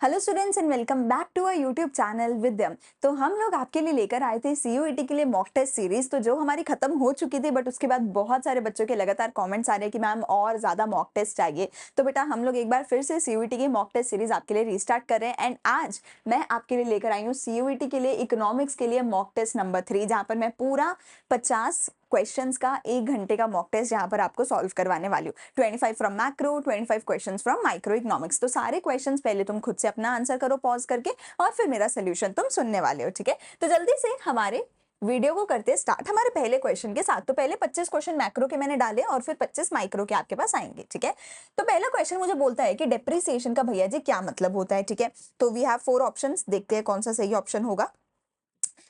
Hello students and welcome back to our YouTube channel Vidyam. तो हम लोग आपके लिए लेकर आए थे सीयूईटी के लिए मॉक टेस्ट सीरीज, तो जो हमारी खत्म हो चुकी थी, बट उसके बाद बहुत सारे बच्चों के लगातार कमेंट्स आ रहे हैं कि मैम और ज्यादा मॉक टेस्ट चाहिए। तो बेटा हम लोग एक बार फिर से सीयूईटी की मॉक टेस्ट सीरीज आपके लिए रीस्टार्ट कर रहे हैं एंड आज मैं आपके लिए लेकर आई हूँ सीयूईटी के लिए इकोनॉमिक्स के लिए मॉक टेस्ट नंबर 3, जहाँ पर मैं पूरा 50 क्वेश्चंस का 1 घंटे का मॉक टेस्ट यहाँ पर आपको सॉल्व करवाने वाली हूँ। 25 from macro, 25 questions from micro economics. तो सारे क्वेश्चंस पहले तुम खुद से अपना आंसर करो पॉज करके, और फिर मेरा सोल्यूशन तुम सुनने वाले हो। ठीक है, तो जल्दी से हमारे वीडियो को करते स्टार्ट हमारे पहले क्वेश्चन के साथ। तो पहले 25 क्वेश्चन मैक्रो के मैंने डाले और फिर 25 माइक्रो के आपके पास आएंगे। ठीक है, तो पहला क्वेश्चन मुझे बोलता है कि डेप्रिसिएशन का भैया जी क्या मतलब होता है। ठीक है, तो वी हैव 4 ऑप्शंस, देखते हैं कौन सा सही ऑप्शन होगा।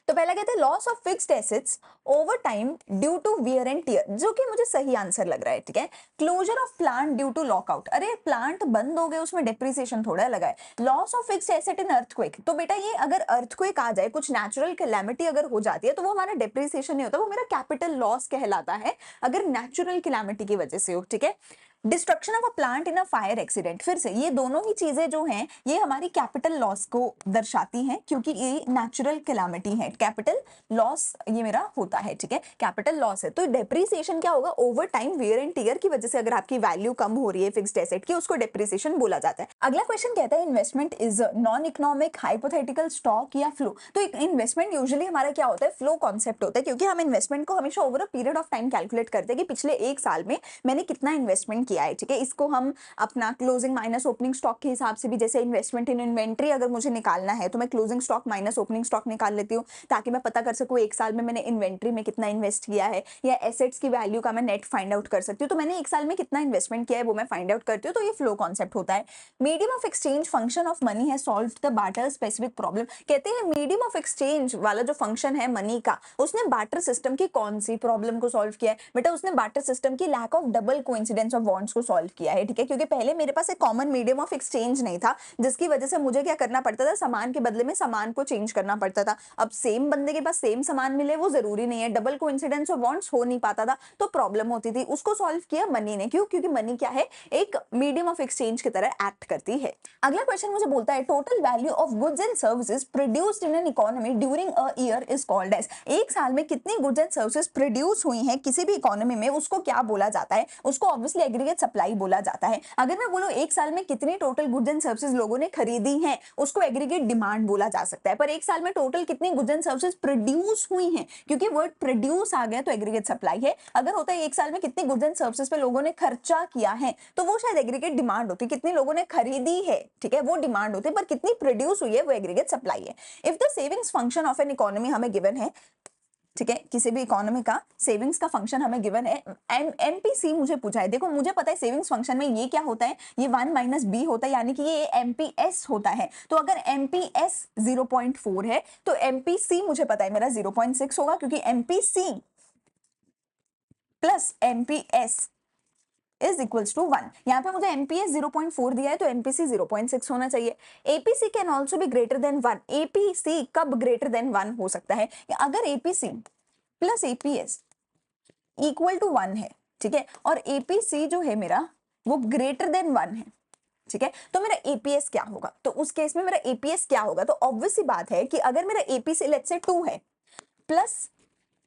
तो पहला कहते हैं loss of fixed assets over time due to wear and tear, जो कि मुझे सही आंसर लग रहा है। ठीक है, closure of plant due to lockout, अरे प्लांट बंद हो गए उसमें डेप्रिसिएशन थोड़ा लगा है। Loss of fixed asset in earthquake, तो बेटा ये अगर अर्थक्वेक आ जाए, कुछ नेचुरल कैलेमिटी अगर हो जाती है, तो वो हमारा डेप्रिसिएशन नहीं होता, वो मेरा कैपिटल लॉस कहलाता है अगर नेचुरल कैलेमिटी की वजह से हो। ठीक है, destruction of a plant in a fire accident, फिर से ये दोनों ही चीजें जो हैं ये हमारी कैपिटल लॉस को दर्शाती हैं, क्योंकि ये नेचुरल कैलामिटी है। कैपिटल लॉस ये मेरा होता है। ठीक है, कैपिटल लॉस है। तो डेप्रिसिएशन क्या होगा, over time wear and tier की वजह से अगर आपकी वैल्यू कम हो रही है फिक्स्ड एसेट की, उसको डेप्रिसिएशन बोला जाता है। अगला क्वेश्चन कहता है investment is non economic hypothetical stock या फ्लो। तो इन्वेस्टमेंट यूजुअली हमारा क्या होता है, फ्लो कॉन्सेप्ट होता है, क्योंकि हम इन्वेस्टमेंट को हमेशा over a period of time calculate करते हैं कि पिछले 1 साल में मैंने कितना इन्वेस्टमेंट किया है। ठीक है, इसको हम अपना क्लोजिंग माइनस ओपनिंग स्टॉक के हिसाब से भी, जैसे इन्वेस्टमेंट इन इन्वेंट्री अगर मुझे निकालना है तो मैं closing stock minus opening stock निकाल लेती हूँ, ताकि मैं पता कर सकूँ 1 साल में मैंने इन्वेंट्री में कितना इन्वेस्ट किया है, या एसेट्स की वैल्यू का मैं नेट फाइंड आउट कर सकती हूँ। तो मैंने 1 साल में कितना इन्वेस्टमेंट किया है वो मैं फाइंड आउट करती हूँ। तो ये फ्लो कॉन्सेप्ट होता है। Medium of exchange function of money है solve the barter specific problem, कहते हैं मीडियम ऑफ एक्सचेंज वाला जो फंक्शन है मनी का, उसने बार्टर सिस्टम की कौन सी प्रॉब्लम को सॉल्व किया है। बेटा उसने बार्टर सिस्टम की lack of double coincidence of bonds को सॉल्व किया है। ठीक है, क्योंकि पहले मेरे पास एक कॉमन मीडियम ऑफ एक्सचेंज नहीं था, जिसकी वजह से मुझे क्या करना पड़ता था, सामान के बदले में सामान को चेंज करना पड़ता था। अब सेम बंदे के पास सेम सामान मिले वो जरूरी नहीं है, डबल कोइंसिडेंस ऑफ बॉन्ड्स हो नहीं पाता था, तो प्रॉब्लम होती थी। उसको सॉल्व किया मनी ने। क्यों? क्योंकि मनी क्या है, एक मीडियम ऑफ एक्सचेंज की तरह एक्ट करती है। अगला क्वेश्चन मुझे बोलता है total value of goods and services produced in an economy during a year is called as. 1 साल में कितनी गुड्स एंड सर्विसेज प्रोड्यूस हुई हैं किसी भी इकोनॉमी में, उसको क्या बोला जाता है? उसको ऑब्वियसली एग्रीगेट सप्लाई बोला जाता है। अगर मैं बोलूं 1 साल में कितनी टोटल गुड्स एंड सर्विसेज लोगों ने खरीदी हैं, उसको एग्रीगेट डिमांड बोला जा सकता है। पर 1 साल में टोटल कितनी गुड्स एंड सर्विसेज प्रोड्यूस हुई हैं, क्योंकि वर्ड प्रोड्यूस आ गया तो एग्रीगेट सप्लाई है। अगर होता है 1 साल में कितनी गुड्स एंड सर्विसेज पे लोगों ने खर्चा किया है, तो वो शायद एग्रीगेट डिमांड होती है। कितनी लोगों ने खरीदी है, ठीक है, वो डिमांड होती है, पर कितनी प्रोड्यूस हुई है वो एग्रीगेट सप्लाई है। If the savings function of an economy हमें गिवन है, ठीक है, किसी भी इकोनॉमी का सेविंग्स का फंक्शन हमें गिवन है, एमपीसी मुझे पूछा है। देखो मुझे पता है सेविंग्स फंक्शन में ये क्या होता है, ये 1 माइनस बी होता है, यानी कि ये एमपीएस होता है। तो अगर एमपीएस 0.4 है तो एमपीसी मुझे पता है मेरा 0.6 होगा, क्योंकि MPC plus MPS is equals to 1। यहाँ पे मुझे एमपीएस 0.4 दिया है तो एमपीसी 0.6 होना चाहिए। APC can also be greater than 1। APC कब ग्रेटर देन 1 हो सकता है? अगर APC plus APS equal to 1 है, ठीक है, और एपीसी जो है मेरा वो ग्रेटर देन 1 है, ठीक है, तो मेरा एपीएस क्या होगा? तो उस केस में मेरा एपीएस क्या होगा? तो ऑब्वियस सी बात है कि अगर मेरा एपीसी लेट्स से 2 है plus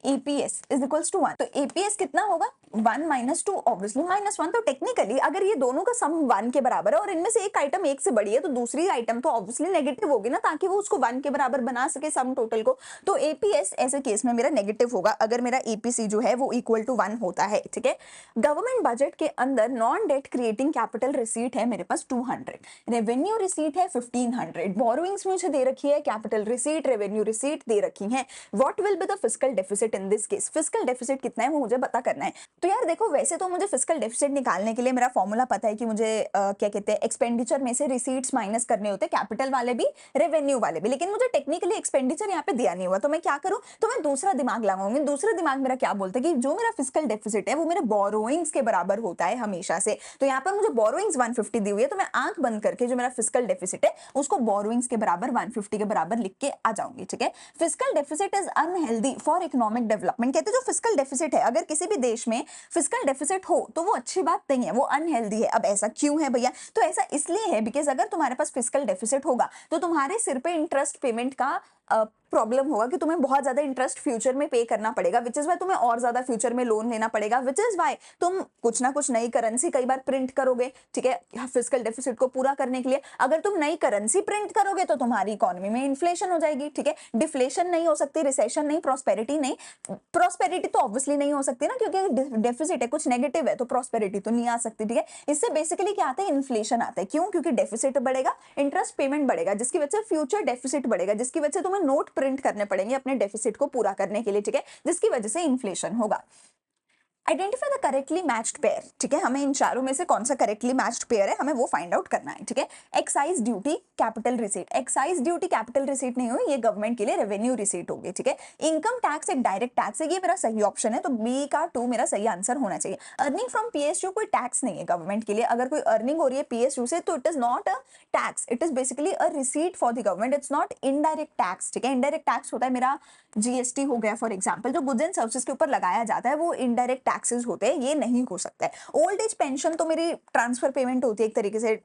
APS is equals to 1, तो एपीएस कितना होगा? 1 माइनस 2, ऑब्वियसली -1। तो टेक्निकली अगर ये दोनों का सम 1 के बराबर है और इनमें से एक आइटम 1 से बड़ी है, तो दूसरी आइटम तो ऑब्वियसली नेगेटिव होगी ना, ताकि वो उसको 1 के बराबर बना सके सम टोटल को। तो एपीएस ऐसे केस में मेरा नेगेटिव होगा अगर मेरा एपीसी जो है वो इक्वल टू 1 होता है। ठीक है, गवर्नमेंट बजट के अंदर non debt creating capital receipt है मेरे पास 200, रेवेन्यू रिसीट है 1500, बोरोइंग्स मुझे दे रखी है, कैपिटल रिसीट, रेवेन्यू रिसीट दे रखी है। What will be the fiscal deficit in this case? Fiscal deficit कितना है वो मुझे पता करना है। तो यार देखो, वैसे तो मुझे फिस्कल डेफिसिट निकालने के लिए मेरा फॉर्मूला पता है कि मुझे क्या कहते हैं, एक्सपेंडिचर में से रिसीट्स माइनस करने होते हैं, कैपिटल वाले भी रेवेन्यू वाले भी। लेकिन मुझे टेक्निकली एक्सपेंडिचर यहाँ पे दिया नहीं हुआ, तो मैं क्या करूं? तो मैं दूसरा दिमाग लगाऊंगी। दूसरा दिमाग मेरा क्या बोलता है कि जो मेरा फिस्कल डेफिसिट है वो मेरे बोरोइंग्स के बराबर होता है हमेशा से। तो यहाँ पर मुझे बोरोइंग्स 150 दी हुई है, तो मैं आंख बंद करके जो मेरा फिस्कल डेफिसिट है उसको बोरोइंग्स के बराबर 150 के बराबर लिख के आ जाऊंगी। ठीक है, fiscal deficit is unhealthy for economic development. कहते हैं जो फिस्कल डेफिसिट है, अगर किसी भी देश में फिजिकल डेफिसिट हो तो वो अच्छी बात नहीं है, वो अनहेल्दी है। अब ऐसा क्यों है भैया? तो ऐसा इसलिए है बिकॉज अगर तुम्हारे पास फिजिकल डेफिसिट होगा तो तुम्हारे सिर पे इंटरेस्ट पेमेंट का प्रॉब्लम होगा कि तुम्हें बहुत ज्यादा इंटरेस्ट फ्यूचर में पे करना पड़ेगा, विच इज वाई तुम्हें और ज्यादा फ्यूचर में लोन लेना पड़ेगा, विच इज वाई तुम कुछ ना कुछ नई करेंसी कई बार प्रिंट करोगे, ठीक है, फिजिकल डेफिसिट को पूरा करने के लिए। अगर तुम नई करेंसी प्रिंट करोगे तो तुम्हारी इकोनॉमी में इन्फ्लेशन हो जाएगी, ठीक है, डिफ्लेशन नहीं हो सकती, रिसेशन नहीं, प्रॉस्पेरिटी नहीं। प्रॉस्पेरिटी तो ऑब्वियसली नहीं हो सकती ना, क्योंकि डेफिसिट है, कुछ नेगेटिव है, तो प्रॉस्पेरिटी तो नहीं आ सकती, ठीक है। इससे बेसिकली क्या आता है? इन्फ्लेशन आता है। क्यों? क्योंकि डेफिसिट बढ़ेगा, इंटरेस्ट पेमेंट बढ़ेगा, जिसकी वजह से फ्यूचर डेफिसिट बढ़ेगा, जिसकी वजह से तुम्हें नोट प्रिंट करने पड़ेंगे अपने डेफिसिट को पूरा करने के लिए, ठीक है, जिसकी वजह से इन्फ्लेशन होगा। Identify the correctly matched pair, ठीक है, हमें इन चारों में से कौन सा करेक्टली मैच्ड पेयर है, हमें वो फाइंड आउट करना है, ठीक है। Excise duty capital receipt, excise duty capital receipt नहीं हुई, ये गवर्नमेंट के लिए रेवेन्यू रिसीट होगी, ठीक है। इनकम टैक्स एक डायरेक्ट टैक्स है, ये मेरा सही ऑप्शन है, तो बी का 2 मेरा सही आंसर होना चाहिए। अर्निंग फ्रॉम पीएसयू कोई टैक्स नहीं है गवर्नमेंट के लिए, अगर कोई अर्निंग हो रही है पीएसयू से तो it is not a tax, it is basically a receipt for the government, it's not indirect tax, ठीक है। इनडायरेक्ट टैक्स होता है मेरा जीएसटी हो गया फॉर एग्जांपल, जो गुड्स एंड सर्विसेज के ऊपर लगाया जाता है, वो इनडायरेक्ट टैक्सेस होते हैं, ये नहीं हो सकता है। ओल्ड एज पेंशन तो मेरी ट्रांसफर पेमेंट होती है एक तरीके से,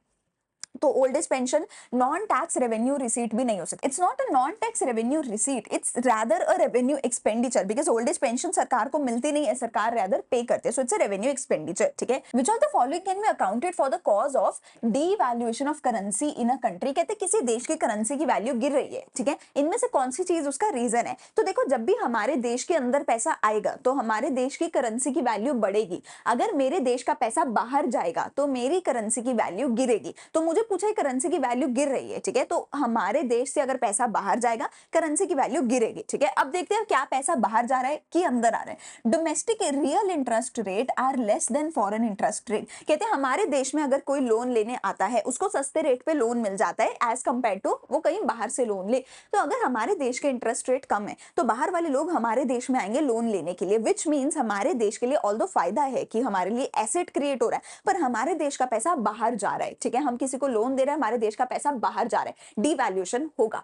तो old age pension non tax revenue receipt भी नहीं हो सकती। It's not a non tax revenue receipt, it's rather a revenue expenditure, because old age pension सरकार को मिलती नहीं है, सरकार रैदर पे करते हैं, so it's a revenue expenditure, ठीक है। Which of the following can be accounted for the cause of devaluation of currency in a country? कहते हैं किसी देश की करेंसी की वैल्यू गिर रही है, ठीक है, इनमें से कौन सी चीज उसका रीजन है? तो देखो, जब भी हमारे देश के अंदर पैसा आएगा तो हमारे देश की करेंसी की वैल्यू बढ़ेगी, अगर मेरे देश का पैसा बाहर जाएगा तो मेरी करेंसी की वैल्यू गिरेगी। तो मुझे पूछा करेंसी की वैल्यू गिर रही है, ठीक है, तो हमारे देश से अगर पैसा बाहर जाएगा करेंसी की वैल्यू गिरेगी, ठीक है। अब देखते हैं क्या पैसा बाहर जा रहा है कि अंदर आ रहा है। Domestic real interest rate are less than foreign interest rate, कहते हैं हमारे देश में अगर कोई लोन लेने आता है उसको सस्ते रेट पे लोन मिल जाता है एज कंपेयर टू वो कहीं बाहर से लोन ले। तो अगर हमारे देश के इंटरेस्ट रेट कम है तो बाहर वाले लोग हमारे देश में आएंगे लोन लेने के लिए, विच मीन्स हमारे देश के लिए ऑल्दो फायदा है कि हमारे लिए एसेट क्रिएट हो रहा है, पर हमारे देश का पैसा बाहर जा रहा है, ठीक है, हम किसी को लोन दे रहे हैं, हमारे देश का पैसा बाहर जा रहा है, डीवैल्यूएशन होगा।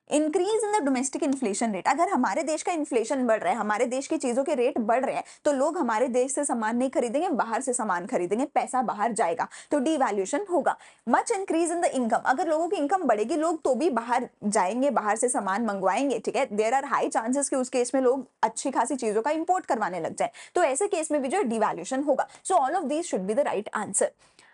Increase in the domestic inflation rate, अगर हमारे देश का इन्फ्लेशन बढ़ रहा है, हमारे देश की चीजों के रेट बढ़ रहे हैं, तो लोग हमारे देश से सामान नहीं खरीदेंगे, बाहर से सामान खरीदेंगे, पैसा बाहर जाएगा, तो डीवैल्यूएशन होगा। Much increase in the income, अगर लोगों की इनकम बढ़ेगी लोग तो भी बाहर जाएंगे, बाहर से सामान मंगवाएंगे, ठीक है, देयर आर हाई चांसेस कि उस केस में लोग अच्छी खासी चीजों का इंपोर्ट करवाने लग जाए, तो ऐसे केस में भी जो डीवैल्यूएशन होगा। So all of these should be the right answer.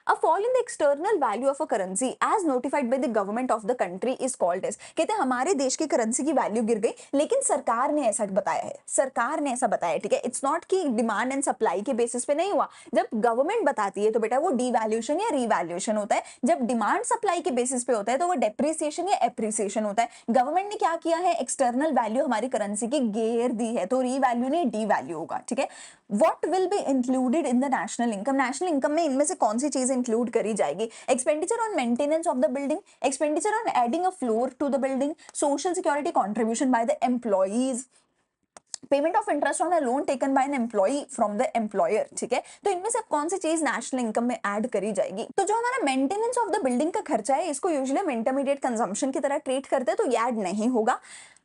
A fall in the external value of a currency as notified by the government of the country is called as, कहते हैं हमारे देश की currency की value गिर गई लेकिन सरकार ने ऐसा बताया है, सरकार ने ऐसा बताया, ठीक है, इट्स नॉट कि डिमांड एंड सप्लाई के बेसिस पे नहीं हुआ। जब गवर्नमेंट बताती है तो बेटा वो डीवैल्यूएशन या रीवैल्यूएशन होता है, जब डिमांड सप्लाई के बेसिस पे होता है तो वो डेप्रिसिएशन या एप्रिसिएशन होता है। गवर्नमेंट ने क्या किया है, एक्सटर्नल वैल्यू हमारी करेंसी की गिर दी है, तो रीवैल्यू नहीं डीवैल्यू होगा, ठीक है। What will be included in the national income, national income में इनमें से कौन सी चीज इंक्लूड करी जाएगी? Expenditure on maintenance of the building, expenditure on adding a floor to the building, social security contribution by the employees, payment of interest on a loan taken by an employee from the employer, ठीक है। तो इनमें से कौन सी चीज national income में add करी जाएगी? तो जो हमारा मेंटेनेंस ऑफ द बिल्डिंग का खर्चा है इसको यूजुअली हम इंटरमीडिएट कंजम्पशन की तरह ट्रीट करते हैं, तो ये ऐड नहीं होगा।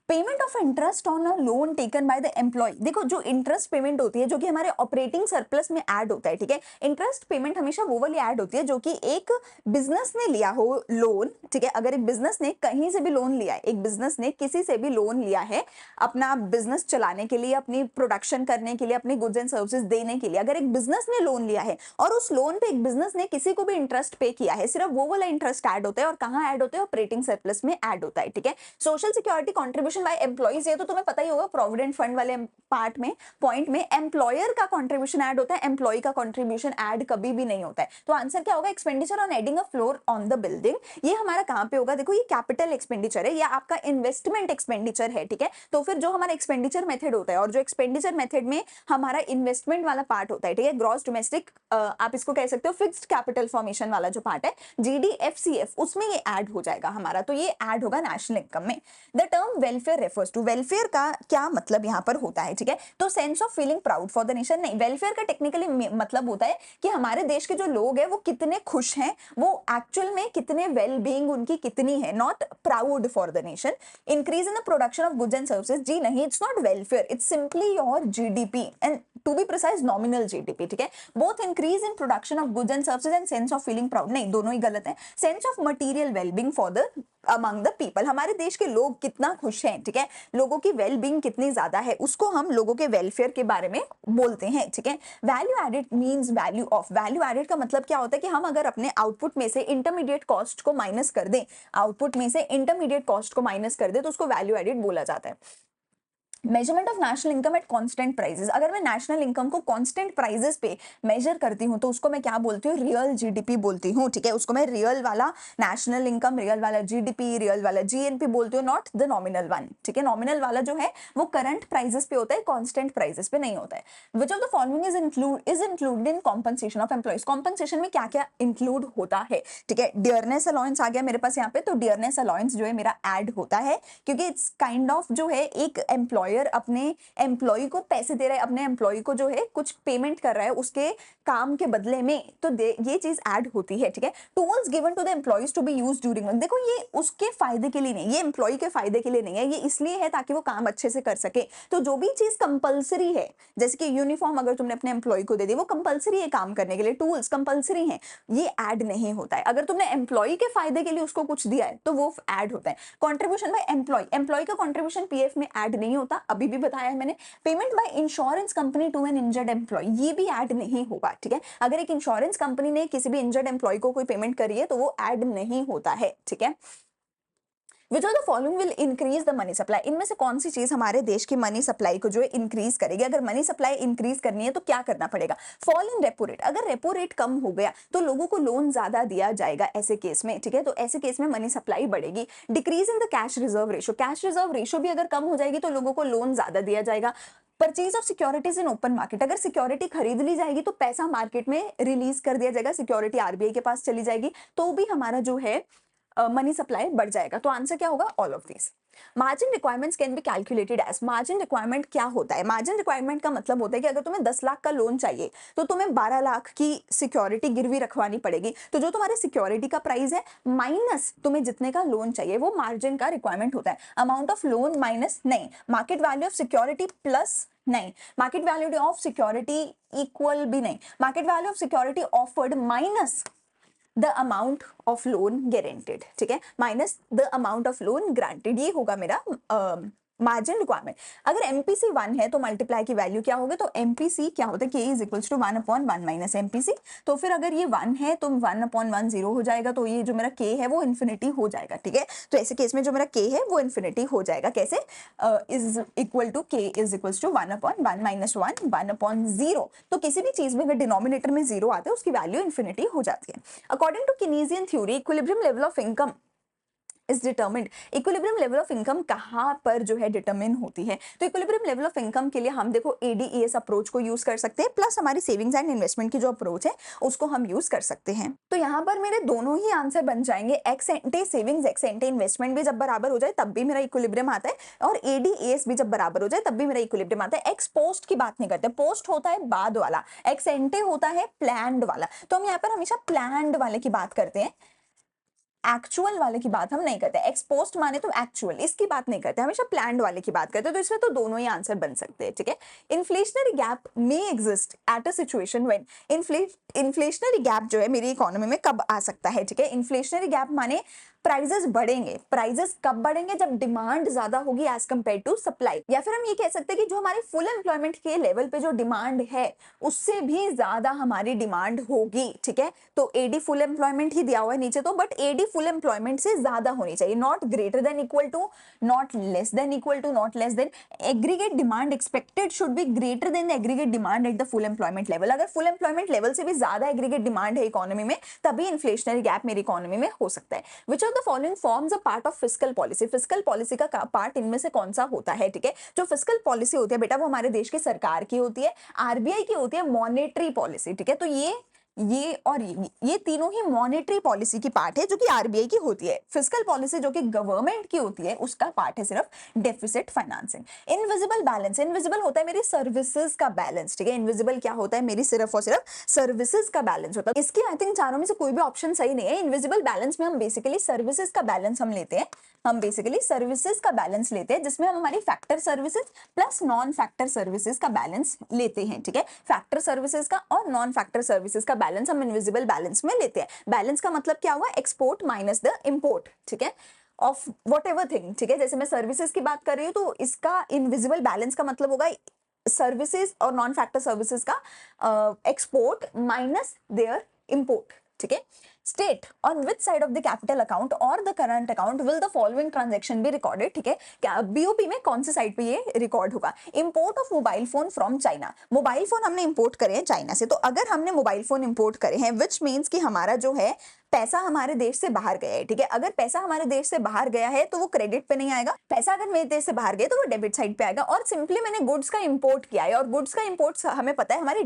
Payment of interest on a loan taken by the employee, देखो जो इंटरेस्ट पेमेंट होती है जो कि हमारे ऑपरेटिंग सरप्लस में ऐड होता है, ठीक है, इंटरेस्ट पेमेंट हमेशा वो वाली ऐड होती है जो कि एक बिजनेस ने लिया हो लोन, ठीक है, अगर एक बिजनेस ने कहीं से भी लोन लिया है, एक बिजनेस ने किसी से भी लोन लिया है अपना बिजनेस चलाने के लिए, अपनी प्रोडक्शन करने के लिए, अपने गुड्स एंड सर्विसेज देने के लिए, अगर एक बिजनेस ने लोन लिया है और उस लोन पे एक बिजनेस ने किसी को भी इंटरेस्ट पे किया है, सिर्फ वो वाला इंटरेस्ट ऐड होता है, और कहाँ ऐड होता है? ऑपरेटिंग सरप्लस में ऐड होता है, ठीक है। Social security contribution by employees, ये तो तुम्हें पता ही होगा, प्रोविडेंट फंड वाले पार्ट में पॉइंट में एम्प्लॉयर का कंट्रीब्यूशन ऐड होता है, एम्प्लॉय का कंट्रीब्यूशन ऐड कभी भी नहीं होता है। तो आंसर क्या होगा? Expenditure on adding a floor on the building. ये हमारा कहां पे होगा? देखो ये कैपिटल एक्सपेंडिचर है या आपका इन्वेस्टमेंट एक्सपेंडिचर है, ठीक है। तो फिर जो हमारा एक्सपेंडिचर मेथड होता है और जो एक्सपेंडिचर मेथड में हमारा इन्वेस्टमेंट वाला पार्ट होता है, ठीक है, ग्रॉस डोमेस्टिक, आप इसको कह सकते हो फिक्स्ड कैपिटल फॉर्मेशन वाला जो पार्ट है, जीडीएफसीएफ, उसमें ये ऐड हो जाएगा हमारा, तो ये ऐड होगा नेशनल इनकम में। The term welfare refers to, welfare का क्या मतलब यहाँ पर होता है, ठीक है, तो sense of feeling proud for the nation नहीं, वेलफेयर का टेक्निकली मतलब होता है कि हमारे देश के जो लोग हैं वो कितने खुश हैं, वो एक्चुअल में कितने वेल बीइंग उनकी कितनी है, not proud for the nation. Increase in the production of goods and services, जी नहीं, it's not welfare, it's simply your GDP, and to be precise nominal GDP, ठीक है। Both increase in production of goods and services and sense of feeling proud, नहीं दोनों ही गलत है। Sense of material wellbeing for the among the people, हमारे देश के लोग कितना खुश हैं, ठीक है, लोगों की वेलबींग कितनी ज्यादा है, उसको हम लोगों के वेलफेयर के बारे में बोलते हैं, ठीक है। Value added means value of, value added का मतलब क्या होता है कि हम अगर अपने आउटपुट में से इंटरमीडिएट कॉस्ट को माइनस कर दें, आउटपुट में से इंटरमीडिएट कॉस्ट को माइनस कर दें तो उसको वैल्यू एडेड बोला जाता है। Measurement of national income at constant prices, अगर मैं नेशनल इनकम को कांस्टेंट प्राइसेस पे मेजर करती हूँ तो उसको मैं क्या बोलती हूँ, रियल जीडीपी बोलती हूँ, ठीक है। उसको मैं रियल वाला नेशनल इनकम, रियल वाला जीडीपी, रियल वाला जीएनपी बोलती हूँ, नॉट द नॉमिनल वन, ठीक है। नॉमिनल वाला जो है वो करंट प्राइसेस पे होता है, कांस्टेंट प्राइसेस पे नहीं होता है। Which of the following is included in compensation of employees, compensation में क्या क्या इंक्लूड होता है, ठीक है। डियरनेस अलाउंस आ गया मेरे पास यहाँ पे, तो डियरनेस अलाउंस जो है मेरा ऐड होता है क्योंकि इट्स काइंड ऑफ जो है एक एम्प्लॉयर अपने एम्प्लॉय को पैसे दे रहा है, अपने एम्प्लॉय को जो है कुछ पेमेंट कर रहा है उसके काम के बदले में, तो ये चीज ऐड होती है, ठीक है। Tools given to the employees to be used during, देखो ये उसके फायदे के लिए नहीं, ये एम्प्लॉय के फायदे के लिए नहीं है, ये इसलिए है ताकि वो काम अच्छे से कर सके। तो जो भी चीज कंपलसरी है, जैसे कि यूनिफॉर्म अगर तुमने अपने एम्प्लॉय को दे दी, वो कंपलसरी है काम करने के लिए, टूल्स कंपलसरी है, ये ऐड नहीं होता है। अगर तुमने एम्प्लॉय के फायदे के लिए उसको कुछ दिया है तो वो ऐड होता है। कॉन्ट्रीब्यूशन बाय एम्प्लॉय, एम्प्लॉय का कॉन्ट्रीब्यूशन पीएफ में ऐड नहीं होता, अभी भी बताया है मैंने। Payment by insurance company to an injured employee, ये भी ऐड नहीं होगा, ठीक है। अगर एक इंश्योरेंस कंपनी ने किसी भी इंजर्ड एम्प्लॉय को कोई पेमेंट करी है तो वो ऐड नहीं होता है, ठीक है। Which of the following will increase the money supply, इनमें से कौन सी चीज हमारे देश की मनी सप्लाई को जो है इंक्रीज करेगी। अगर मनी सप्लाई इंक्रीज करनी है तो क्या करना पड़ेगा, फॉल इन रेपो रेट, अगर रेपो रेट कम हो गया तो लोगों को लोन ज्यादा दिया जाएगा ऐसे केस में, ठीक है। तो ऐसे केस में मनी सप्लाई बढ़ेगी। Decrease in the cash reserve ratio, cash reserve ratio भी अगर कम हो जाएगी तो लोगों को लोन ज्यादा दिया जाएगा। Purchase of securities in open market, अगर सिक्योरिटी खरीद ली जाएगी तो पैसा मार्केट में रिलीज कर दिया जाएगा, सिक्योरिटी आरबीआई के पास चली जाएगी, तो भी हमारा जो है मनी सप्लाई बढ़ जाएगा। तो आंसर क्या होगा, all of this. Margin requirements can be calculated as, margin requirement क्या होता है, मार्जिन रिक्वायरमेंट का मतलब होता है कि अगर तुम्हें 10 लाख का लोन चाहिए तो तुम्हें 12 लाख की सिक्योरिटी गिरवी रखवानी पड़ेगी। तो जो तुम्हारे सिक्योरिटी का प्राइस है माइनस तुम्हें जितने का लोन चाहिए, वो मार्जिन का रिक्वायरमेंट होता है। अमाउंट ऑफ लोन माइनस नहीं, market value of security plus नहीं, market value of security equal भी नहीं, market value of security offered minus the amount of loan guaranteed, ठीक है, minus the amount of loan granted, ये होगा मेरा margin requirement. अगर एमपीसी 1 है तो मल्टीप्लाई की वैल्यू क्या होगी, तो एमपीसी क्या होता है, K is equals to 1/1 minus MPC. तो फिर अगर ये 1 है तो 1/1 0 हो जाएगा, तो ये जो मेरा के है वो इन्फिनिटी हो जाएगा, ठीक है। तो ऐसे केस में जो मेरा के है वो इन्फिनिटी हो जाएगा, कैसे, इज इक्वल टू के इज इक्वल्स टू 1/1 माइनस 1/0। तो किसी भी चीज में अगर डिनोमिनेटर में 0 आता है उसकी वैल्यू इन्फिनिटी हो जाती है। According to Keynesian theory, equilibrium level of income is determined, equilibrium level of income कहाँ पर जो है डिटरमिन होती है। तो इक्विलिब्रियम लेवल ऑफ इनकम के लिए हम देखो एडीईएस अप्रोच को यूज कर सकते हैं, प्लस हमारी सेविंग्स एंड इन्वेस्टमेंट की जो अप्रोच है उसको हम यूज कर सकते हैं। तो यहाँ पर मेरे दोनों ही आंसर बन जाएंगे, एक्स एंटे सेविंग्स एक्स एंटे इन्वेस्टमेंट भी जब बराबर हो जाए तब भी मेरा इक्विलिब्रियम आता है, और एडीईएस भी जब बराबर हो जाए तब भी मेरा इक्विलिब्रियम आता है। एक्स पोस्ट की बात नहीं करते, पोस्ट होता है बाद वाला, एक्स एंटे होता है प्लान्ड वाला। तो हम यहाँ पर हमेशा प्लान्ड वाले की बात करते हैं, एक्चुअल वाले की बात हम नहीं करते। एक्सपोस्ट माने तो एक्चुअल, इसकी बात नहीं करते, हमेशा प्लान्ड वाले की बात करते हैं। तो इसमें तो दोनों ही आंसर बन सकते हैं, ठीक है। Inflationary gap may exist at a situation when, inflationary gap जो है मेरी इकोनॉमी में कब आ सकता है, ठीक है। इन्फ्लेशनरी गैप माने प्राइजेस बढ़ेंगे, प्राइजेस कब बढ़ेंगे, जब डिमांड ज्यादा होगी एज कंपेयर टू सप्लाई, या फिर हम ये कह सकते हैं कि जो हमारे फुल एम्प्लॉयमेंट के लेवल पे जो डिमांड है उससे भी ज्यादा हमारी डिमांड होगी, ठीक है। तो एडी फुल एम्प्लॉयमेंट ही दिया हुआ है नीचे तो, बट एडी फुल एम्प्लॉयमेंट से ज्यादा होनी चाहिए, not greater than equal to, not less than equal to, not less than. Aggregate demand expected should be greater than the aggregate demand at the full employment level. अगर full employment level से भी ज्यादा aggregate demand है economy में तभी inflationary gap मेरी economy में हो सकता है। Which of the following forms a part of fiscal policy, fiscal policy का पार्ट इनमें से कौन सा होता है, ठीक है। जो फिस्कल पॉलिसी होती है बेटा वो हमारे देश की सरकार की होती है, आरबीआई की होती है मॉनेटरी पॉलिसी, ठीक है। तो ये ये और ये तीनों ही मॉनेटरी पॉलिसी की पार्ट है जो कि आरबीआई की होती है। फिस्कल पॉलिसी जो कि गवर्नमेंट की होती है उसका पार्ट है सिर्फ deficit financing. Invisible balance, invisible होता है मेरी सर्विसेज का बैलेंस, ठीक है। इनविजिबल क्या होता है, मेरी सिर्फ और सिर्फ सर्विसेज का बैलेंस होता है। इसकी आई थिंक चारों में से कोई भी ऑप्शन सही नहीं है। इनविजिबल बैलेंस में हम बेसिकली सर्विसेज का बैलेंस हम लेते हैं, हम बेसिकली सर्विसेज का बैलेंस लेते हैं जिसमें हम हमारी factor services plus non factor services का बैलेंस लेते हैं, ठीक है। फैक्टर सर्विसेज का और नॉन फैक्टर सर्विसेज का बैलेंस हम इनविजिबल बैलेंस में लेते हैं। बैलेंस का मतलब क्या हुआ, एक्सपोर्ट माइनस द इंपोर्ट, ठीक है, ऑफ वॉट एवर थिंग, ठीक है। जैसे मैं सर्विसेज की बात कर रही हूँ तो इसका इनविजिबल बैलेंस का मतलब होगा सर्विसेज और नॉन फैक्टर सर्विसेज का एक्सपोर्ट माइनस देयर इंपोर्ट, ठीक है। State on which side of the capital account or the current account will the following transaction be recorded, ठीक है। क्या बीओपी में कौन से साइड पे ये रिकॉर्ड होगा। Import of mobile phone from China, mobile phone हमने इंपोर्ट करे हैं चाइना से, तो अगर हमने मोबाइल फोन इंपोर्ट करे हैं विच मीन्स कि हमारा जो है पैसा हमारे देश से बाहर गया है, ठीक है। अगर पैसा हमारे देश से बाहर गया है तो वो क्रेडिट पे नहीं आएगा, पैसा अगर मेरे देश से बाहर गया तो वो डेबिट साइड पे आएगा। और सिंपली मैंने गुड्स का इंपोर्ट किया है और गुड्स का इंपोर्ट हमें पता है हमारे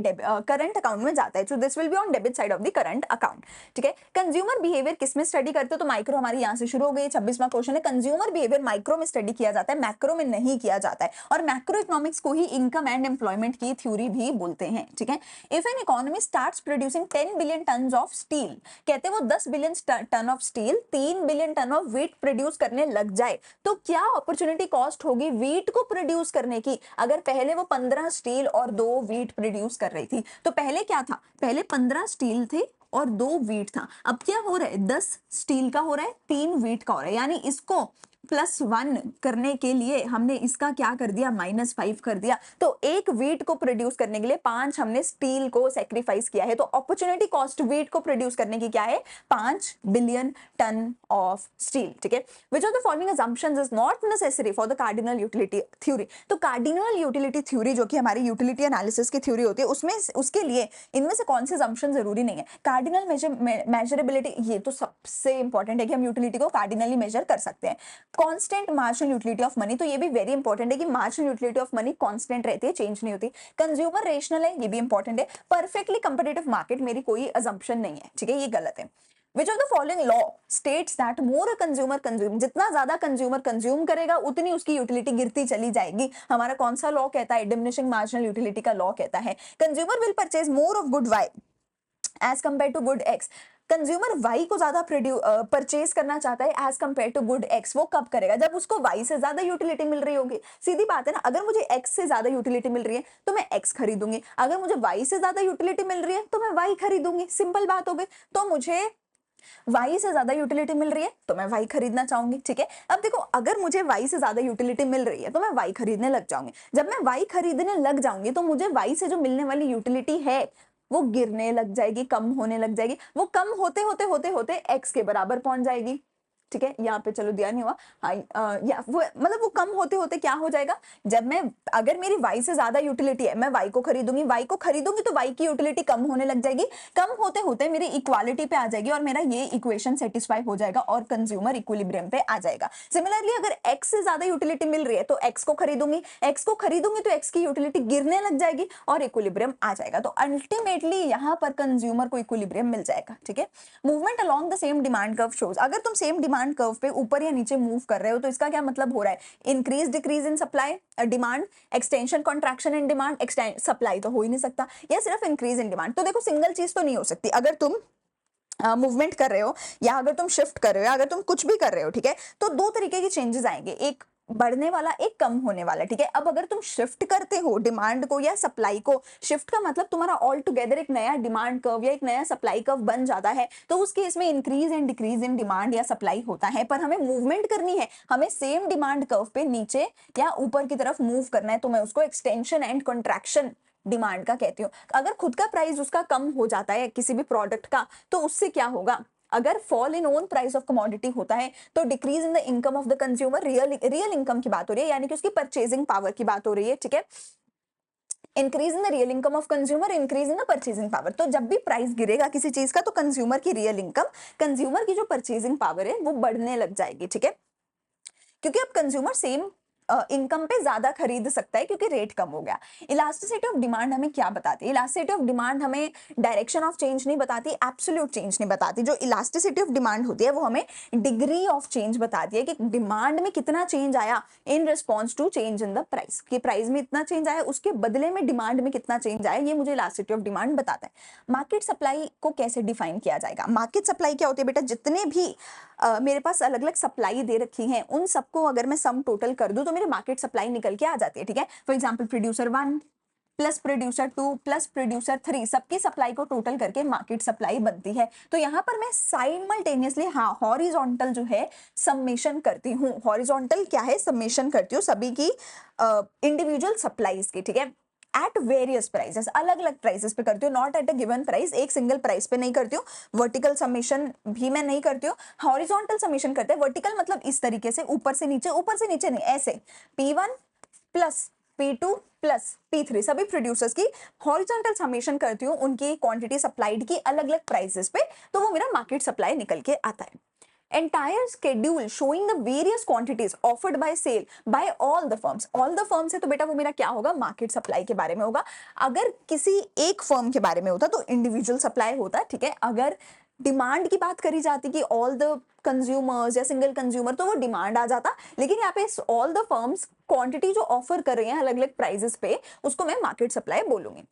करंट अकाउंट में जाता है, so this will be on debit side of the current account, ठीक है। कंज्यूमर बिहेवियर किस में स्टडी करते हो, तो माइक्रो हमारी यहाँ से शुरू हो गई, 26वां क्वेश्चन है। कंज्यूमर बिहेवियर माइक्रो में स्टडी किया जाता है, मैक्रो में नहीं किया जाता है। और मैक्रो इकोनॉमिक्स को ही इनकम एंड एम्प्लॉयमेंट की थ्योरी भी बोलते हैं, ठीक है। If an economy starts producing 10 billion ton of steel, कहते हैं वो 10 billion ton of steel 3 billion ton of wheat produce करने लग जाए तो क्या अपॉर्चुनिटी कॉस्ट होगी व्हीट को प्रोड्यूस करने की। अगर पहले वो 15 स्टील और 2 व्हीट प्रोड्यूस कर रही थी, तो पहले क्या था, पहले 15 स्टील थे और 2 व्हीट था। अब क्या हो रहा है, 10 स्टील का हो रहा है, 3 व्हीट का हो रहा है, यानी इसको +1 करने के लिए हमने इसका क्या कर दिया, -5 कर दिया। तो एक व्हीट को प्रोड्यूस करने के लिए 5 हमने स्टील को सेक्रीफाइस किया है। तो अपॉर्चुनिटी कॉस्ट व्हीट को प्रोड्यूस करने की क्या है, 5 बिलियन टन ऑफ स्टील, ठीक है। Which of the following assumptions is not necessary for the cardinal utility theory. तो कार्डिनल यूटिलिटी थ्योरी जो कि हमारी यूटिलिटी एनालिसिस की थ्योरी होती है उसमें उसके लिए इनमें से कौन से असम्पशन जरूरी नहीं है। कार्डिनल मेजरेबिलिटी, ये तो सबसे इंपॉर्टेंट है कि हम यूटिलिटी को कार्डिनली मेजर कर सकते हैं। Constant marginal utility of money, तो ये भी वेरी इंपॉर्टेंट है कि marginal utility of money constant रहती है, चेंज नहीं होती। कंज्यूमर रेशनल है, ये भी इंपॉर्टेंट है। परफेक्टली कंपीटिटिव मार्केट, मेरी कोई असम्पशन नहीं है, ठीक है, ये गलत है। Which of the following law states that more a consumer consume, जितना ज्यादा कंज्यूमर कंज्यूम करेगा उतनी उसकी यूटिलिटी गिरती चली जाएगी। हमारा कौन सा लॉ कहता है, डिमिनिशिंग मार्जिनल यूटिलिटी का लॉ कहता है। Consumer will purchase more of good Y as compare to good X, consumer Y को ज्यादा परचेज करना चाहता है as compare to good X. वो कब करेगा, जब उसको वाई से ज्यादा यूटिलिटी मिल रही होगी। सीधी बात है ना, अगर मुझे एक्स से ज्यादा यूटिलिटी मिल रही है तो मैं एक्स खरीदूंगी, अगर मुझे वाई से ज्यादा यूटिलिटी मिल रही है तो मैं वाई खरीदूंगी, सिंपल बात हो गई। तो मुझे वाई से ज्यादा यूटिलिटी मिल रही है तो मैं वाई खरीदना चाहूंगी, ठीक है। अब देखो, अगर मुझे वाई से ज्यादा यूटिलिटी मिल रही है तो मैं वाई खरीदने लग जाऊंगी। जब मैं वाई खरीदने लग जाऊंगी तो मुझे वाई से जो मिलने वाली यूटिलिटी है वो गिरने लग जाएगी, कम होने लग जाएगी। वो कम होते होते होते होते एक्स के बराबर पहुंच जाएगी, ठीक है। यहाँ पे चलो दिया नहीं हुआ, या वो मतलब वो कम होते होते क्या हो जाएगा, जब मैं, अगर मेरी वाई से ज्यादा यूटिलिटी है मैं वाई को खरीदूंगी तो वाई की यूटिलिटी कम होने लग जाएगी, कम होते होते मेरी इक्वालिटी पे आ जाएगी और मेरा ये इक्वेशन सेटिस्फाई हो जाएगा और कंज्यूमर इक्विलिब्रियम पे आ जाएगा। सिमिलरली अगर एक्स से ज्यादा यूटिलिटी मिल रही है तो एक्स को खरीदूंगी तो एक्स की यूटिलिटी गिरने लग जाएगी और इक्विलिब्रियम आ जाएगा। तो अल्टीमेटली यहाँ पर कंज्यूमर को इक्विलिब्रियम मिल जाएगा, ठीक है। Movement along the same demand curve shows, अगर तुम सेम डिमांड कर्व पे ऊपर या नीचे मूव कर रहे हो तो इसका क्या मतलब हो रहा है, increase decrease in supply demand, extension contraction in demand, supply तो हो ही नहीं सकता, या सिर्फ इंक्रीज इन डिमांड। तो देखो सिंगल चीज तो नहीं हो सकती, अगर तुम मूवमेंट कर रहे हो या अगर तुम शिफ्ट कर रहे हो या अगर तुम कुछ भी कर रहे हो, ठीक है, तो 2 तरीके की चेंजेस आएंगे, एक बढ़ने वाला एक कम होने वाला, ठीक है। अब अगर तुम शिफ्ट करते हो डिमांड को या सप्लाई को, शिफ्ट का मतलब तुम्हारा ऑल टुगेदर एक नया डिमांड कर्व या एक नया सप्लाई कर्व बन जाता है, तो उस केस में increase and decrease in demand या सप्लाई होता है। पर हमें मूवमेंट करनी है, हमें सेम डिमांड कर्व पे नीचे या ऊपर की तरफ मूव करना है, तो मैं उसको एक्सटेंशन एंड कॉन्ट्रैक्शन डिमांड का कहती हूँ। अगर खुद का प्राइस उसका कम हो जाता है किसी भी प्रोडक्ट का, तो उससे क्या होगा, अगर fall in own price of commodity होता है तो decrease in the income of the consumer, real income की बात हो रही है, यानी कि उसकी परचेजिंग पावर की बात हो रही है, ठीक है। Increase in the real income of consumer, increase in the purchasing power. तो जब भी प्राइस गिरेगा किसी चीज का तो कंज्यूमर की रियल इनकम, कंज्यूमर की जो परचेजिंग पावर है वो बढ़ने लग जाएगी, ठीक है। क्योंकि अब कंज्यूमर सेम इनकम पे ज्यादा खरीद सकता है क्योंकि रेट कम हो गया। इलास्टिसिटी ऑफ डिमांड हमें क्या बताती है? इलास्टिसिटी ऑफ डिमांड हमें डायरेक्शन ऑफ चेंज नहीं बताती, एब्सोल्यूट चेंज नहीं बताती। जो इलास्टिसिटी ऑफ डिमांड होती है वो हमें डिग्री ऑफ चेंज बताती है कि डिमांड में कितना चेंज आया in response to change in the price, कि प्राइस में इतना चेंज आया उसके बदले में डिमांड में कितना चेंज आया, ये मुझे इलास्टिसिटी ऑफ डिमांड बताता है। मार्केट सप्लाई को कैसे डिफाइन किया जाएगा? मार्केट सप्लाई क्या होती है बेटा? जितने भी मेरे पास अलग अलग सप्लाई दे रखी हैं उन सबको अगर मैं सम टोटल कर दूं तो मेरी मार्केट सप्लाई निकल के आ जाती है। ठीक है, for example producer 1 plus producer 2 plus producer 3 सबकी सप्लाई को टोटल करके मार्केट सप्लाई बनती है। तो यहाँ पर मैं साइमल्टेनियसली हॉरिजॉन्टल जो है समेशन करती हूँ। हॉरिजॉन्टल क्या है? समेशन करती हूँ सभी की इंडिविजुअल सप्लाईज की। ठीक है, एट वेरियस प्राइसेस, अलग अलग प्राइसेस पे करती हूँ, not at a given price, एक सिंगल प्राइस पे नहीं करती हूँ। वर्टिकल समेशन भी मैं नहीं करती हूँ, हॉरिजॉन्टल समेशन करते हैं। वर्टिकल मतलब इस तरीके से ऊपर से नीचे नहीं, ऐसे P1 plus P2 plus P3 सभी प्रोड्यूसर्स की हॉरिजॉन्टल समेशन करती हूँ उनकी क्वांटिटी सप्लाइड की अलग अलग प्राइसेस पे, तो वो मेरा मार्केट सप्लाई निकल के आता है। entire schedule showing the various quantities offered by sale by all the firms है तो बेटा वो मेरा क्या होगा? मार्केट सप्लाई के बारे में होगा। अगर किसी एक फर्म के बारे में होता तो इंडिविजुअल सप्लाई होता। ठीक है, अगर डिमांड की बात करी जाती कि ऑल द कंज्यूमर्स या सिंगल कंज्यूमर तो वो डिमांड आ जाता, लेकिन यहाँ पे ऑल द फर्म्स क्वांटिटी जो ऑफर कर रहे हैं अलग अलग प्राइजेस पे उसको मैं मार्केट सप्लाई बोलूंगी।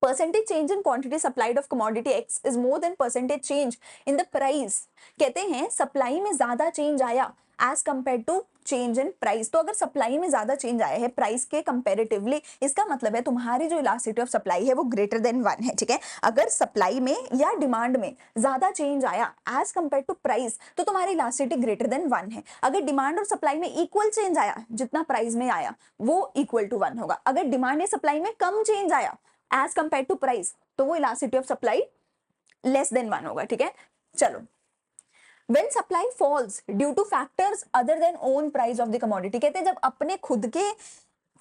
Percentage change in quantity supplied of commodity X is more than percentage change in the price. कहते हैं सप्लाई में ज्यादा चेंज आया as compare to change in price. तो अगर सप्लाई में ज्यादा चेंज आया है प्राइस के कंपैरेटिवली, इसका मतलब है तुम्हारी जो इलास्टिसिटी ऑफ सप्लाई है वो ग्रेटर देन 1 है। ठीक है, अगर सप्लाई में या डिमांड में ज्यादा चेंज आया एज कंपेयर टू प्राइस तो तुम्हारी इलास्टिसिटी ग्रेटर देन 1 है। अगर डिमांड और सप्लाई में इक्वल चेंज आया, जितना प्राइस में आया वो इक्वल टू 1 होगा। अगर डिमांड या सप्लाई में कम चेंज आया एज कंपेयर टू प्राइस तो वो elasticity of supply less than 1 होगा। ठीक है, चलो when supply falls due to factors other than own price of the commodity, कहते हैं जब अपने खुद के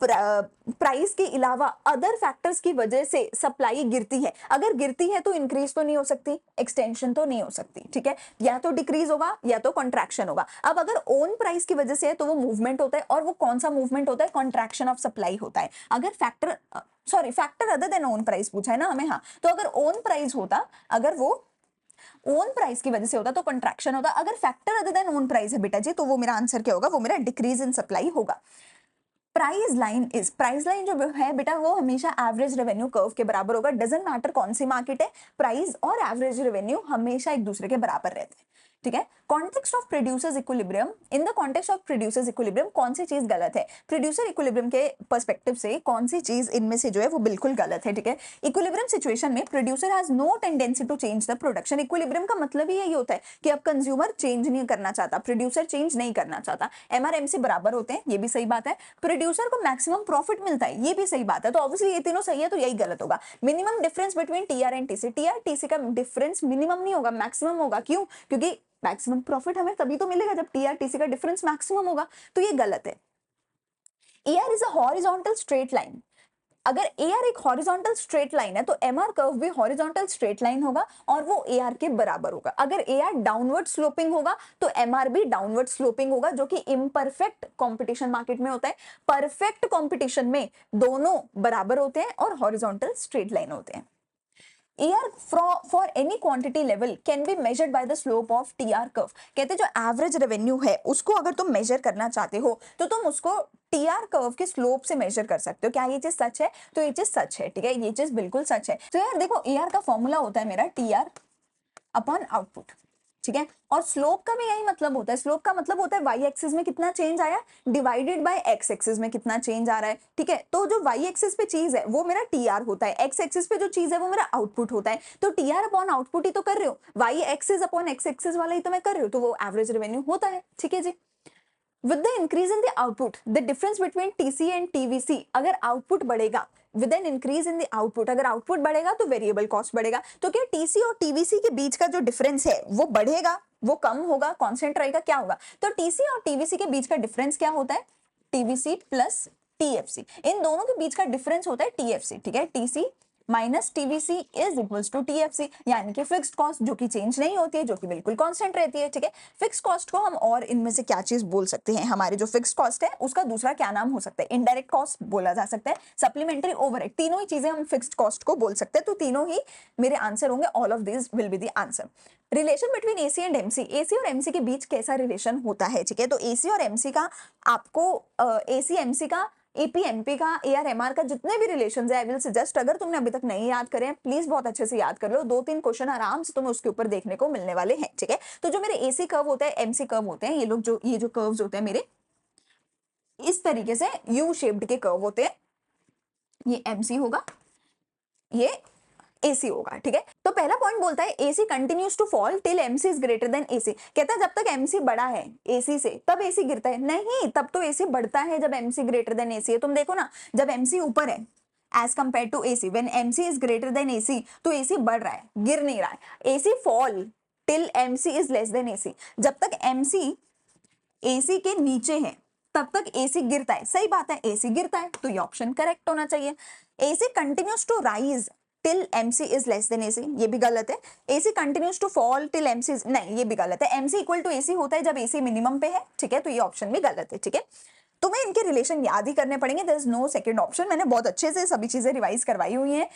प्राइस के अलावा अदर फैक्टर्स की वजह से सप्लाई गिरती है। अगर गिरती है तो इंक्रीज तो नहीं हो सकती, एक्सटेंशन तो नहीं हो सकती। ठीक है, या तो डिक्रीज होगा या तो कॉन्ट्रैक्शन होगा। अब अगर ओन प्राइस की वजह से है तो वो मूवमेंट होता है, और वो कौन सा मूवमेंट होता है? कॉन्ट्रैक्शन ऑफ सप्लाई होता है। अगर factor other than own price पूछा है ना हमें, हाँ, तो अगर ओन प्राइस होता, अगर वो ओन प्राइस की वजह से होता तो कंट्रैक्शन होता। अगर factor other than own price है बेटा जी तो वो मेरा आंसर क्या होगा? वो मेरा डिक्रीज इन सप्लाई होगा। प्राइस लाइन जो है बेटा वो हमेशा एवरेज रेवेन्यू कर्व के बराबर होगा। डजंट मैटर कौन सी मार्केट है, प्राइस और एवरेज रेवेन्यू हमेशा एक दूसरे के बराबर रहते हैं। ठीक है, context of producers equilibrium, in the context of producers equilibrium कौन सी चीज गलत है? प्रोड्यूसर इक्विलिब्रियम के पर्सपेक्टिव से कौन सी चीज इनमें से जो है वो बिल्कुल गलत है। ठीक है, इक्विलिब्रियम सिचुएशन में producer has no tendency to change the production. Equilibrium का मतलब ही यही होता है कि अब कंज्यूमर चेंज नहीं करना चाहता, प्रोड्यूसर चेंज नहीं करना चाहता। MRMC बराबर होते हैं, ये भी सही बात है। प्रोड्यूसर को मैक्सिमम प्रॉफिट मिलता है, ये भी सही बात है। तो ऑब्वियसली ये तीनों सही है, तो यही गलत होगा। Minimum difference between TR and TC, TR-TC का डिफरेंस मिनिमम नहीं होगा, मैक्सिमम होगा। क्यों? क्योंकि मैक्सिमम प्रॉफिट हमें तभी तो मिलेगा जब TR-TC का डिफरेंस मैक्सिमम होगा, तो ये गलत है। AR is a horizontal straight line. अगर AR एक हॉरिजॉन्टल स्ट्रेट लाइन है तो MR कर्व भी हॉरिजॉन्टल स्ट्रेट लाइन होगा और वो AR के बराबर होगा। अगर AR डाउनवर्ड स्लोपिंग होगा तो MR भी डाउनवर्ड स्लोपिंग होगा, जो कि इम्परफेक्ट कंपटीशन मार्केट में होता है। परफेक्ट कंपटीशन में दोनों बराबर होते हैं और हॉरिजॉन्टल स्ट्रेट लाइन होते हैं। AR for any quantity level can be measured by the slope of TR curve। कहते हैं जो एवरेज रेवेन्यू है उसको अगर तुम मेजर करना चाहते हो तो तुम उसको TR कर्व के स्लोप से मेजर कर सकते हो। क्या ये चीज सच है? तो ये चीज सच है। ठीक है, ये चीज बिल्कुल सच है। तो यार देखो AR का फॉर्मूला होता है मेरा TR अपॉन आउटपुट। ठीक है, और स्लोप का भी यही मतलब होता है। स्लोप का मतलब होता है वाई एक्सिस में कितना चेंज आया डिवाइडेड बाय एक्स एक्सिस में कितना चेंज आ रहा है। ठीक है, तो जो वाई एक्सिस पे चीज है वो मेरा TR होता है, एक्स एक्सिस पे जो चीज है वो मेरा आउटपुट होता है। तो TR अपॉन आउटपुट ही तो कर रहे हो, Y axis upon X axis वाला ही तो मैं कर रही हूँ, तो वो एवरेज रेवेन्यू होता है। ठीक है जी। With the increase in the output, the difference between TC and TVC, अगर आउटपुट बढ़ेगा, with an increase in the output, अगर आउटपुट बढ़ेगा तो वेरिएबल कॉस्ट बढ़ेगा। तो क्या TC और TVC के बीच का जो डिफरेंस है वो बढ़ेगा, वो कम होगा, कांस्टेंट रहेगा, क्या होगा? तो TC और TVC के बीच का डिफरेंस क्या होता है? TVC plus TFC। इन दोनों के बीच का डिफरेंस होता है TFC। ठीक है, TC minus TVC is equals to TFC, यानी कि फिक्स्ड कॉस्ट जो कि चेंज नहीं होती है, जो कि बिल्कुल कांस्टेंट रहती है, ठीक है। फिक्स्ड कॉस्ट को हम और इनमें से क्या चीज बोल सकते हैं, हमारे जो फिक्स्ड कॉस्ट है उसका दूसरा क्या नाम हो सकता है, इनडायरेक्ट कॉस्ट बोला जा सकता है, सप्लीमेंट्री ओवरहेड, तीनों ही चीजें हम फिक्स्ड कॉस्ट को बोल सकते हैं। तो तीनों ही मेरे आंसर होंगे, all of this will be the answer. Relation between AC and MC, AC और एमसी के बीच कैसा रिलेशन होता है, ठीक है। तो एसी और एमसी का आपको एसी एमसी का, एपी एमपी का, एआर एमआर का जितने भी रिलेशंस है, आई विल सजेस्ट अगर तुमने अभी तक नहीं याद करे हैं प्लीज बहुत अच्छे से याद कर लो, 2-3 क्वेश्चन आराम से तुम्हें उसके ऊपर देखने को मिलने वाले हैं, ठीक है। तो जो मेरे एसी कर्व होते हैं, एमसी कर्व होते हैं, ये लोग जो ये जो कर्व्स होते हैं मेरे इस तरीके से यू शेप्ड के कर्व होते हैं, ये एमसी होगा, ये एसी होगा, ठीक है। तो पहला पॉइंट बोलता है AC continues to fall till MC is greater than AC, कहता है जब तक एमसी बड़ा है एसी से तब एसी गिरता है, नहीं, तब तो एसी बढ़ता है जब एमसी ग्रेटर देन एसी है। तुम देखो ना, जब एमसी ऊपर है as compare to AC, when MC is greater than AC, तो एसी बढ़ रहा है, गिर नहीं रहा है। AC fall till MC is less than AC, जब तक एमसी एसी के नीचे है तब तक एसी गिरता है, सही बात है, एसी गिरता है, तो ये ऑप्शन करेक्ट होना चाहिए। AC continues to rise till MC is less than AC, ये भी गलत है। AC continues to fall till MC, नहीं ये भी गलत है। एमसी इक्वल टू एसी होता है जब एसी मिनिमम पे है, ठीक है, तो ये ऑप्शन भी गलत है, ठीक है। तुम्हें इनके रिलेशन याद ही करने पड़ेंगे, there is no second option, मैंने बहुत अच्छे से सभी चीजें रिवाइज करवाई हुई हैं,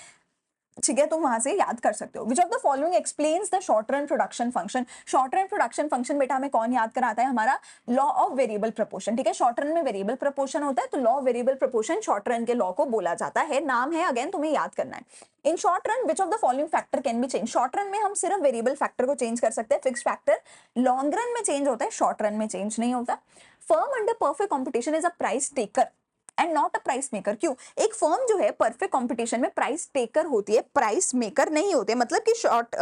ठीक है, तुम वहां से याद कर सकते हो। Which of the following explains the short run production function, short run production function बेटा हमें कौन याद कराता है, हमारा लॉ ऑफ वेरिएबल प्रपोर्शन, ठीक है। शॉर्ट रन में वेरिएबल प्रपोर्शन होता है, तो law of variable proportion short run के लॉ को बोला जाता है, नाम है, अगेन तुम्हें याद करना है। In short run which of the following factor can be change, short run में हम सिर्फ वेरिएबल फैक्टर को चेंज कर सकते हैं, फिक्स फैक्टर लॉन्ग रन में चेंज होता है, शॉर्ट रन में चेंज नहीं होता। Firm under perfect competition is a price taker and not a price maker, क्यों, एक फर्म जो है परफेक्ट कंपटीशन में प्राइस टेकर होती है, प्राइस मेकर नहीं होते, मतलब कि शॉर्ट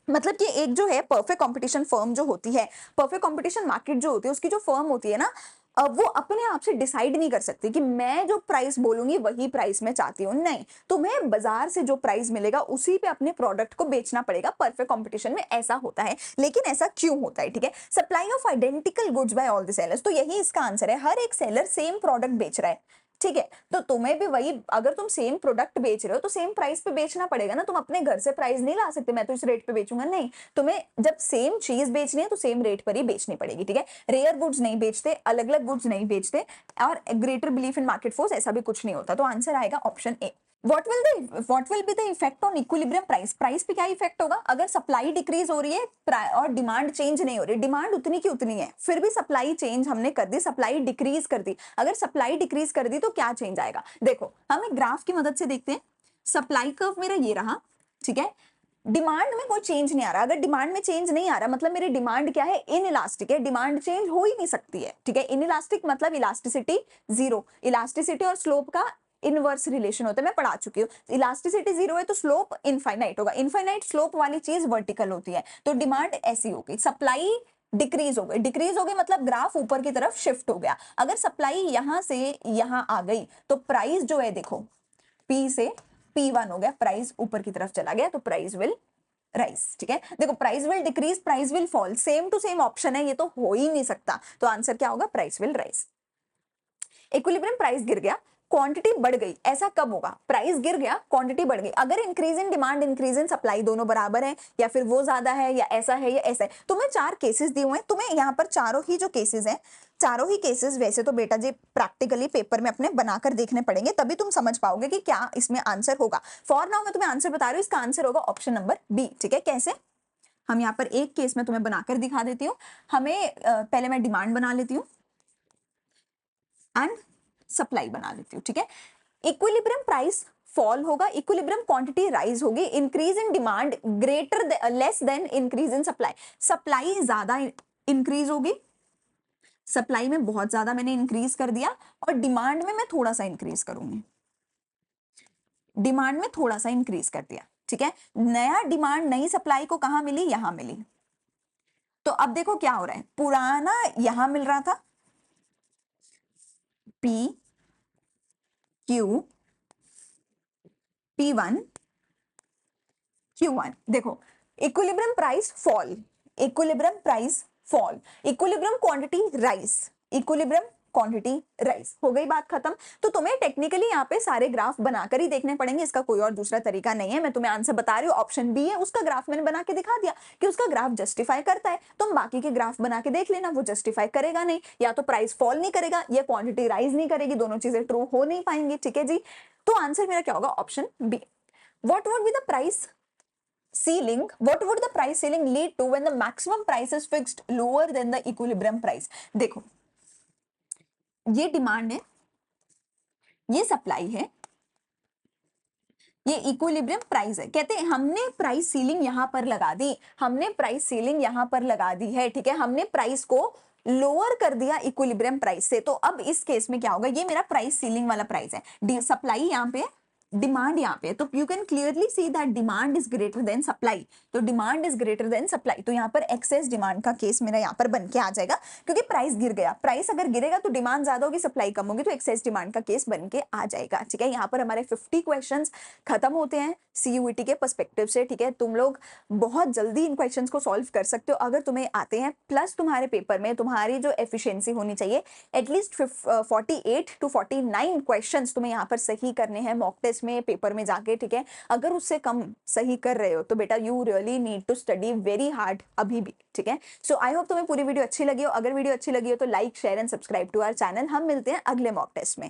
मतलब कि एक जो है परफेक्ट कंपटीशन फर्म जो होती है, परफेक्ट कंपटीशन मार्केट जो होती है, उसकी जो फर्म होती है ना, वो अपने आप से डिसाइड नहीं कर सकती कि मैं जो प्राइस बोलूंगी वही प्राइस मैं चाहती हूँ, नहीं, तुम्हें बाजार से जो प्राइस मिलेगा उसी पे अपने प्रोडक्ट को बेचना पड़ेगा, परफेक्ट कंपटीशन में ऐसा होता है। लेकिन ऐसा क्यों होता है, ठीक है, supply of identical goods by all the sellers, तो यही इसका आंसर है, हर एक सेलर सेम प्रोडक्ट बेच रहा है, ठीक है, तो तुम्हें भी वही, अगर तुम सेम प्रोडक्ट बेच रहे हो तो सेम प्राइस पे बेचना पड़ेगा ना, तुम अपने घर से प्राइस नहीं ला सकते, मैं तो इस रेट पे बेचूंगा, नहीं, तुम्हें जब सेम चीज बेचनी है तो सेम रेट पर ही बेचनी पड़ेगी, ठीक है। रेयर गुड्स नहीं बेचते, अलग अलग गुड्स नहीं बेचते, और greater belief in market force ऐसा भी कुछ नहीं होता, तो आंसर आएगा option A. What will be the effect on equilibrium price, price पे क्या इफेक्ट होगा, अगर सप्लाई डिक्रीज हो रही है और डिमांड चेंज नहीं हो रही, डिमांड उतनी की उतनी है, फिर भी सप्लाई चेंज हमने कर दी, सप्लाई डिक्रीज कर दी, अगर सप्लाई डिक्रीज कर दी तो क्या चेंज आएगा, देखो हम एक ग्राफ की मदद से देखते हैं, सप्लाई कर्व मेरा ये रहा, ठीक है, डिमांड में कोई चेंज नहीं आ रहा, अगर डिमांड में चेंज नहीं आ रहा मतलब मेरी डिमांड क्या है, इनइलास्टिक है, डिमांड चेंज हो ही नहीं सकती है, ठीक है, इनइलास्टिक मतलब इलास्टिसिटी जीरो, इलास्टिसिटी और स्लोप का इनवर्स रिलेशन होता है, मैं पढ़ा चुकी हूँ, इलास्टिसिटी जीरो है तो स्लोप इनफाइनाइट होगा, इनफाइनाइट स्लोप वाली चीज वर्टिकल होती है, तो डिमांड ऐसी होगी, सप्लाई डिक्रीज हो गई, डिक्रीज हो गई मतलब ग्राफ ऊपर की तरफ शिफ्ट हो गया, अगर सप्लाई यहां से यहां आ गई तो प्राइस जो है देखो P से P1 हो गया, प्राइस ऊपर की तरफ चला गया, तो प्राइस विल राइज, ठीक है, देखो price will decrease, price will fall, same to same option है, ये तो हो ही नहीं सकता, तो आंसर क्या होगा, price will rise. Equilibrium price गिर गया, क्वांटिटी बढ़ गई, ऐसा कब होगा, प्राइस गिर गया क्वांटिटी बढ़ गई, अगर increase in demand increase in supply दोनों बराबर है, या फिर वो ज्यादा है या ऐसा है या ऐसा है, तुम्हें 4 केसेस दिए हुए हैं, तुम्हें यहाँ पर चारों ही जो केसेस हैं, चारों ही केसेस वैसे तो बेटा जी प्रैक्टिकली पेपर में अपने बनाकर देखने पड़ेंगे, तभी तुम समझ पाओगे कि क्या इसमें आंसर होगा। फॉर नाउ मैं तुम्हें आंसर बता रही हूँ, इसका आंसर होगा ऑप्शन नंबर बी, ठीक है, कैसे, हम यहाँ पर एक केस में तुम्हें बनाकर दिखा देती हूँ, हमें पहले मैं डिमांड बना लेती हूँ एंड सप्लाई बना लेती हूँ, ठीक है, इक्विलिब्रियम प्राइस फॉल होगा, इक्विलिब्रियम क्वांटिटी राइज होगी, increase in demand greater less than increase in supply, supply ज्यादा इंक्रीज होगी, सप्लाई में बहुत ज्यादा मैंने इंक्रीज कर दिया, और डिमांड में मैं थोड़ा सा इंक्रीज करूंगी, डिमांड में थोड़ा सा इंक्रीज कर दिया, ठीक है, नया डिमांड नई सप्लाई को कहां मिली, यहां मिली, तो अब देखो क्या हो रहा है, पुराना यहां मिल रहा था P Q P1 Q1, देखो equilibrium price fall, equilibrium price fall, equilibrium quantity rise, equilibrium quantity rise. हो गई बात खत्म। तो तुम्हें टेक्निकली यहाँ पे सारे ग्राफ बनाकर ही देखने पड़ेंगे, इसका कोई और दूसरा तरीका नहीं है। मैं तुम्हें आंसर बता रही हूँ, ऑप्शन बी है, उसका ग्राफ मैंने बना के दिखा दिया कि उसका ग्राफ जस्टिफाई करता है। तुम बाकी के ग्राफ बना के देख लेना, वो जस्टिफाई करेगा नहीं, या तो प्राइस फॉल नहीं करेगा या क्वांटिटी राइज नहीं करेगी, दोनों चीजें ट्रू हो नहीं पाएंगी। ठीक है जी, तो आंसर मेरा क्या होगा, option B. What would be the price ceiling? What would the price ceiling lead to when the maximum price is fixed lower than the equilibrium price? देखो, ये डिमांड है, ये सप्लाई है, ये इक्विलिब्रियम प्राइस है। कहते हैं हमने प्राइस सीलिंग यहां पर लगा दी, हमने प्राइस सीलिंग यहां पर लगा दी है। ठीक है, हमने प्राइस को लोअर कर दिया इक्विलिब्रियम प्राइस से। तो अब इस केस में क्या होगा, ये मेरा प्राइस सीलिंग वाला प्राइस है, सप्लाई यहाँ पे, डिमांड यहाँ पे। तो you can clearly see that demand is greater than supply. तो demand is greater than supply, तो यहाँ पर एक्सेस डिमांड का केस मेरा यहाँ पर बन के आ जाएगा, क्योंकि प्राइस गिर गया। प्राइस अगर गिरेगा तो डिमांड ज्यादा होगी, सप्लाई कम होगी, तो एक्सेस डिमांड का केस बन के आ जाएगा। ठीक है, यहाँ पर हमारे 50 क्वेश्चंस खत्म होते हैं सीयूईटी के पर्सपेक्टिव से। ठीक है, तुम लोग बहुत जल्दी इन क्वेश्चंस को सॉल्व कर सकते हो अगर तुम्हें आते हैं। प्लस तुम्हारे पेपर में तुम्हारी जो एफिशिएंसी होनी चाहिए, एटलीस्ट 48 to 49 क्वेश्चंस तुम्हें यहाँ पर सही करने हैं मॉक टेस्ट में, पेपर में जाके। ठीक है, अगर उससे कम सही कर रहे हो तो बेटा you really need to study very hard अभी भी। ठीक है, सो आई होप तुम्हें पूरी वीडियो अच्छी लगी हो। अगर वीडियो अच्छी लगी हो तो like, share and subscribe to our channel. हम मिलते हैं अगले मॉक टेस्ट में।